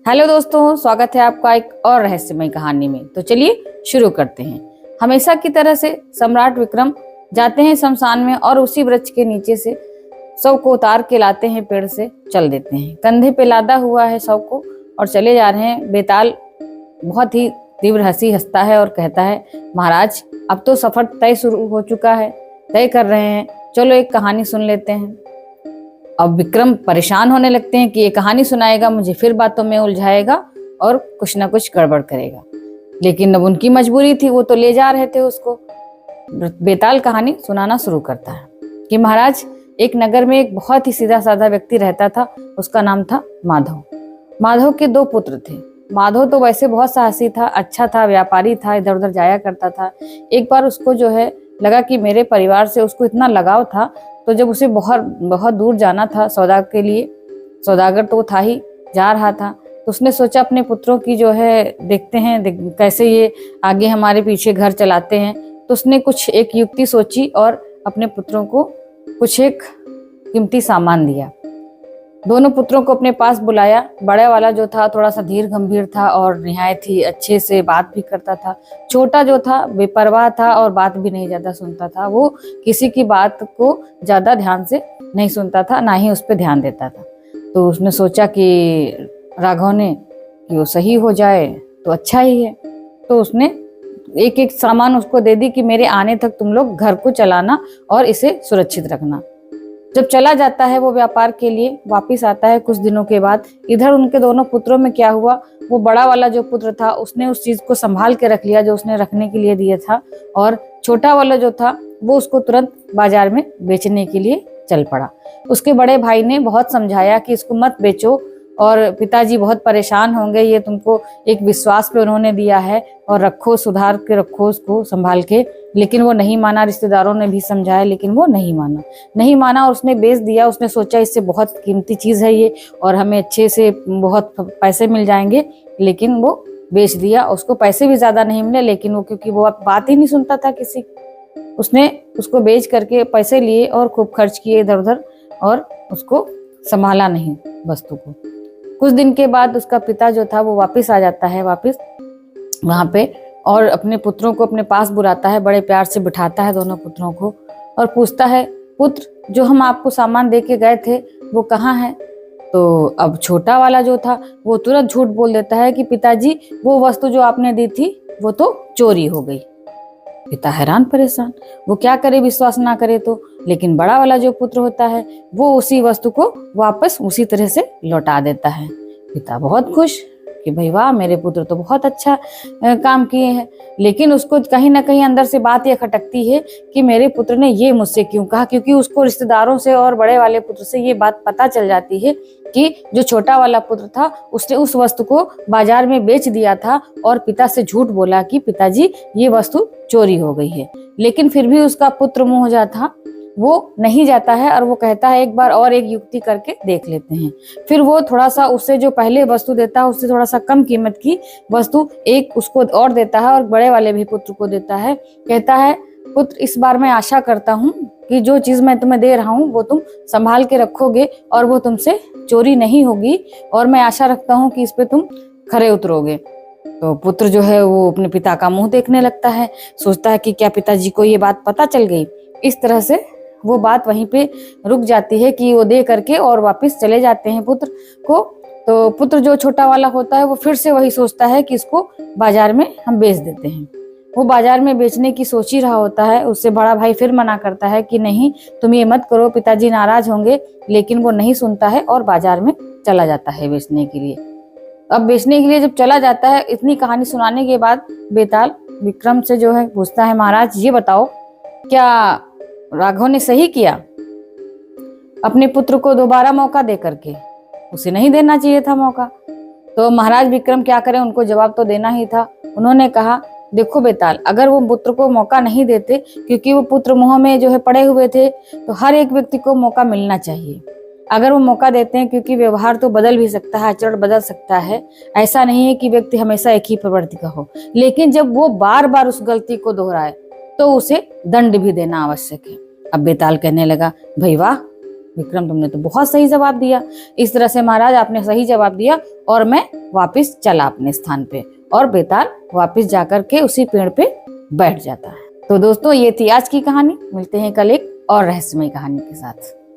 Hello दोस्तों, स्वागत है आपका एक और रहस्यमय कहानी में। तो चलिए शुरू करते हैं। हमेशा की तरह से सम्राट विक्रम जाते हैं शमशान में और उसी वृक्ष के नीचे से शव को उतार के लाते हैं, पेड़ से चल देते हैं। कंधे पे लादा हुआ है शव को और चले जा रहे हैं। बेताल बहुत ही तीव्र हंसी हंसता है और कहता है, महाराज अब तो सफर तय शुरू हो चुका है, तय कर रहे हैं, चलो एक कहानी सुन लेते हैं। अब विक्रम परेशान होने लगते हैं कि ये कहानी सुनाएगा, मुझे फिर बातों में उलझाएगा और कुछ ना कुछ गड़बड़ करेगा। लेकिन अब उनकी मजबूरी थी, वो तो ले जा रहे थे उसको। बेताल कहानी सुनाना शुरू करता है कि महाराज, एक नगर में एक बहुत ही सीधा साधा व्यक्ति रहता था। उसका नाम था माधव। माधव के दो पुत्र थे। माधव तो वैसे बहुत साहसी था, अच्छा था, व्यापारी था, इधर उधर जाया करता था। एक बार उसको जो है लगा कि मेरे परिवार से उसको इतना लगाव था, तो जब उसे बहुत बहुत दूर जाना था सौदा के लिए, सौदागर तो था ही, जा रहा था, तो उसने सोचा अपने पुत्रों की जो है देखते हैं कैसे ये आगे हमारे पीछे घर चलाते हैं। तो उसने कुछ एक युक्ति सोची और अपने पुत्रों को कुछ एक कीमती सामान दिया। दोनों पुत्रों को अपने पास बुलाया। बड़े वाला जो था थोड़ा सा धीर गंभीर था और निहायत ही अच्छे से बात भी करता था। छोटा जो था बेपरवाह था और बात भी नहीं ज्यादा सुनता था। वो किसी की बात को ज्यादा ध्यान से नहीं सुनता था, ना ही उस पर ध्यान देता था। तो उसने सोचा कि राघव ने कि वो सही हो जाए तो अच्छा ही है। तो उसने एक एक सामान उसको दे दी कि मेरे आने तक तुम लोग घर को चलाना और इसे सुरक्षित रखना। जब चला जाता है वो व्यापार के लिए, वापिस आता है कुछ दिनों के बाद। इधर उनके दोनों पुत्रों में क्या हुआ, वो बड़ा वाला जो पुत्र था उसने उस चीज को संभाल के रख लिया जो उसने रखने के लिए दिया था, और छोटा वाला जो था वो उसको तुरंत बाजार में बेचने के लिए चल पड़ा। उसके बड़े भाई ने बहुत समझाया कि इसको मत बेचो, और पिताजी बहुत परेशान होंगे, ये तुमको एक विश्वास पे उन्होंने दिया है और रखो, सुधार के रखो उसको संभाल के। लेकिन वो नहीं माना। रिश्तेदारों ने भी समझाया लेकिन वो नहीं माना और उसने बेच दिया। उसने सोचा इससे बहुत कीमती चीज है ये और हमें अच्छे से बहुत पैसे मिल जाएंगे, लेकिन वो बेच दिया। उसको पैसे भी ज्यादा नहीं मिले, लेकिन वो क्योंकि वो बात ही नहीं सुनता था किसी, उसने उसको बेच करके पैसे लिए और खूब खर्च किए इधर उधर और उसको संभाला नहीं वस्तु को। कुछ दिन के बाद उसका पिता जो था वो वापस आ जाता है वहां पे, और अपने पुत्रों को अपने पास बुलाता है, बड़े प्यार से बिठाता है दोनों पुत्रों को और पूछता है, पुत्र जो हम आपको सामान दे के गए थे वो कहाँ है? तो अब छोटा वाला जो था वो तुरंत झूठ बोल देता है कि पिताजी वो वस्तु जो आपने दी थी वो तो चोरी हो गई। पिता हैरान परेशान, वो क्या करे, विश्वास ना करे तो। लेकिन बड़ा वाला जो पुत्र होता है वो उसी वस्तु को वापस उसी तरह से लौटा देता है। पिता बहुत खुश कि भाई वाह, मेरे पुत्र तो बहुत अच्छा काम किए हैं। लेकिन उसको कहीं ना कहीं अंदर से बात यह खटकती है कि मेरे पुत्र ने ये मुझसे क्यों कहा, क्योंकि उसको रिश्तेदारों से और बड़े वाले पुत्र से ये बात पता चल जाती है कि जो छोटा वाला पुत्र था उसने उस वस्तु को बाजार में बेच दिया था और पिता से झूठ बोला कि पिताजी ये वस्तु चोरी हो गई है। लेकिन फिर भी उसका पुत्र मुंह जा था, वो नहीं जाता है और वो कहता है एक बार और एक युक्ति करके देख लेते हैं। फिर वो थोड़ा सा उससे जो पहले वस्तु देता है उससे थोड़ा सा कम कीमत की वस्तु एक उसको और देता है और बड़े वाले भी पुत्र को देता है। कहता है, पुत्र इस बार मैं आशा करता हूँ कि जो चीज मैं तुम्हें दे रहा हूँ वो तुम संभाल के रखोगे और वो तुमसे चोरी नहीं होगी, और मैं आशा रखता हूँ कि इस पे तुम खरे उतरोगे। तो पुत्र जो है वो अपने पिता का मुंह देखने लगता है, सोचता है कि क्या पिताजी को ये बात पता चल गई। इस तरह से वो बात वहीं पे रुक जाती है कि वो दे करके और वापस चले जाते हैं पुत्र को। तो पुत्र जो छोटा वाला होता है वो फिर से वही सोचता है कि इसको बाजार में हम बेच देते हैं। वो बाजार में बेचने की सोच ही रहा होता है, उससे बड़ा भाई फिर मना करता है कि नहीं तुम ये मत करो, पिताजी नाराज होंगे। लेकिन वो नहीं सुनता है और बाजार में चला जाता है बेचने के लिए। अब बेचने के लिए जब चला जाता है, इतनी कहानी सुनाने के बाद बेताल विक्रम से जो है पूछता है, महाराज ये बताओ क्या राघव ने सही किया अपने पुत्र को दोबारा मौका दे करके? उसे नहीं देना चाहिए था मौका। तो महाराज विक्रम क्या करें, उनको जवाब तो देना ही था। उन्होंने कहा, देखो बेताल, अगर वो पुत्र को मौका नहीं देते, क्योंकि वो पुत्र मुंह में जो है पड़े हुए थे, तो हर एक व्यक्ति को मौका मिलना चाहिए। अगर वो मौका देते हैं, क्योंकि व्यवहार तो बदल भी सकता है, आचरण बदल सकता है, ऐसा नहीं है कि व्यक्ति हमेशा एक ही प्रवृत्ति का हो। लेकिन जब वो बार बार उस गलती को दोहराए तो उसे दंड भी देना आवश्यक है। अब बेताल कहने लगा, भाई वाह, विक्रम तुमने तो बहुत सही जवाब दिया। इस तरह से महाराज आपने सही जवाब दिया और मैं वापस चला अपने स्थान पे, और बेताल वापस जाकर के उसी पेड़ पे बैठ जाता है। तो दोस्तों ये थी आज की कहानी। मिलते हैं कल एक और रहस्यमय कहानी के साथ।